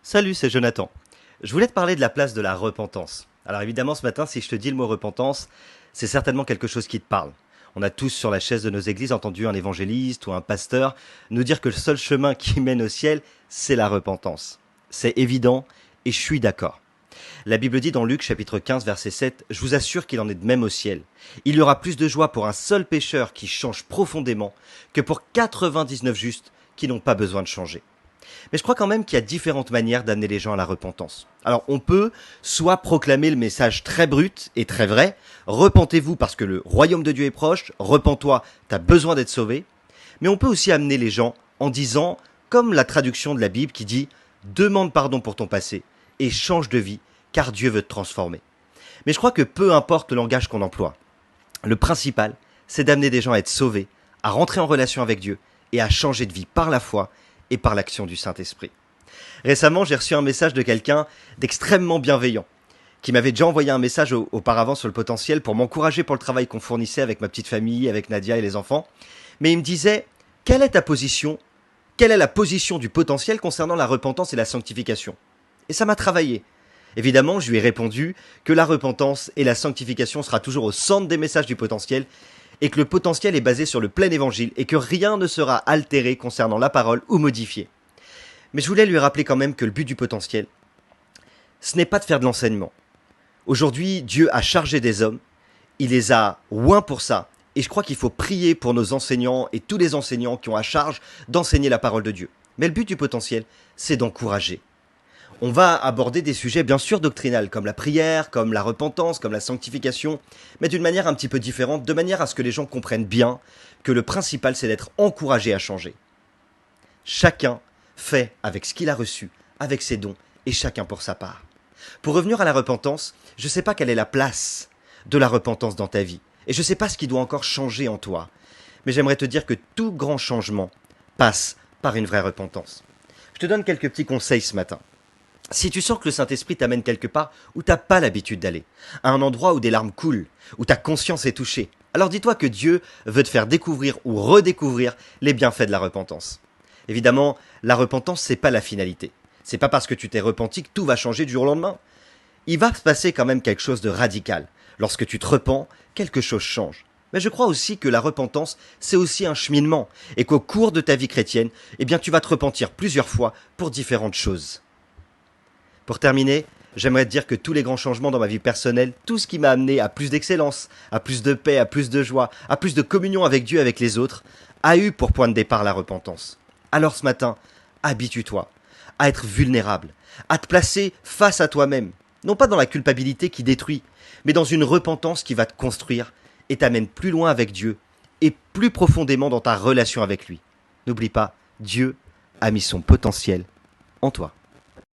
Salut, c'est Jonathan. Je voulais te parler de la place de la repentance. Alors évidemment, ce matin, si je te dis le mot repentance, c'est certainement quelque chose qui te parle. On a tous sur la chaise de nos églises entendu un évangéliste ou un pasteur nous dire que le seul chemin qui mène au ciel, c'est la repentance. C'est évident et je suis d'accord. La Bible dit dans Luc chapitre 15 verset 7, je vous assure qu'il en est de même au ciel. Il y aura plus de joie pour un seul pécheur qui change profondément que pour 99 justes qui n'ont pas besoin de changer. Mais je crois quand même qu'il y a différentes manières d'amener les gens à la repentance. Alors on peut soit proclamer le message très brut et très vrai, repentez-vous parce que le royaume de Dieu est proche, repens-toi, t'as besoin d'être sauvé. Mais on peut aussi amener les gens en disant, comme la traduction de la Bible qui dit, demande pardon pour ton passé et change de vie car Dieu veut te transformer. Mais je crois que peu importe le langage qu'on emploie, le principal, c'est d'amener des gens à être sauvés, à rentrer en relation avec Dieu et à changer de vie par la foi et par l'action du Saint-Esprit. Récemment, j'ai reçu un message de quelqu'un d'extrêmement bienveillant, qui m'avait déjà envoyé un message auparavant sur le potentiel pour m'encourager pour le travail qu'on fournissait avec ma petite famille, avec Nadia et les enfants. Mais il me disait, quelle est ta position? Quelle est la position du potentiel concernant la repentance et la sanctification? Et ça m'a travaillé. Évidemment, je lui ai répondu que la repentance et la sanctification sera toujours au centre des messages du potentiel et que le potentiel est basé sur le plein évangile et que rien ne sera altéré concernant la parole ou modifié. Mais je voulais lui rappeler quand même que le but du potentiel, ce n'est pas de faire de l'enseignement. Aujourd'hui, Dieu a chargé des hommes, il les a oints pour ça, et je crois qu'il faut prier pour nos enseignants et tous les enseignants qui ont à charge d'enseigner la parole de Dieu. Mais le but du potentiel, c'est d'encourager. On va aborder des sujets bien sûr doctrinales, comme la prière, comme la repentance, comme la sanctification, mais d'une manière un petit peu différente, de manière à ce que les gens comprennent bien que le principal c'est d'être encouragé à changer. Chacun fait avec ce qu'il a reçu, avec ses dons, et chacun pour sa part. Pour revenir à la repentance, je ne sais pas quelle est la place de la repentance dans ta vie, et je ne sais pas ce qui doit encore changer en toi, mais j'aimerais te dire que tout grand changement passe par une vraie repentance. Je te donne quelques petits conseils ce matin. Si tu sens que le Saint-Esprit t'amène quelque part où t'as pas l'habitude d'aller, à un endroit où des larmes coulent, où ta conscience est touchée, alors dis-toi que Dieu veut te faire découvrir ou redécouvrir les bienfaits de la repentance. Évidemment, la repentance, c'est pas la finalité. C'est pas parce que tu t'es repenti que tout va changer du jour au lendemain. Il va se passer quand même quelque chose de radical. Lorsque tu te repens, quelque chose change. Mais je crois aussi que la repentance, c'est aussi un cheminement, et qu'au cours de ta vie chrétienne, eh bien, tu vas te repentir plusieurs fois pour différentes choses. Pour terminer, j'aimerais te dire que tous les grands changements dans ma vie personnelle, tout ce qui m'a amené à plus d'excellence, à plus de paix, à plus de joie, à plus de communion avec Dieu et avec les autres, a eu pour point de départ la repentance. Alors ce matin, habitue-toi à être vulnérable, à te placer face à toi-même, non pas dans la culpabilité qui détruit, mais dans une repentance qui va te construire et t'amène plus loin avec Dieu et plus profondément dans ta relation avec lui. N'oublie pas, Dieu a mis son potentiel en toi.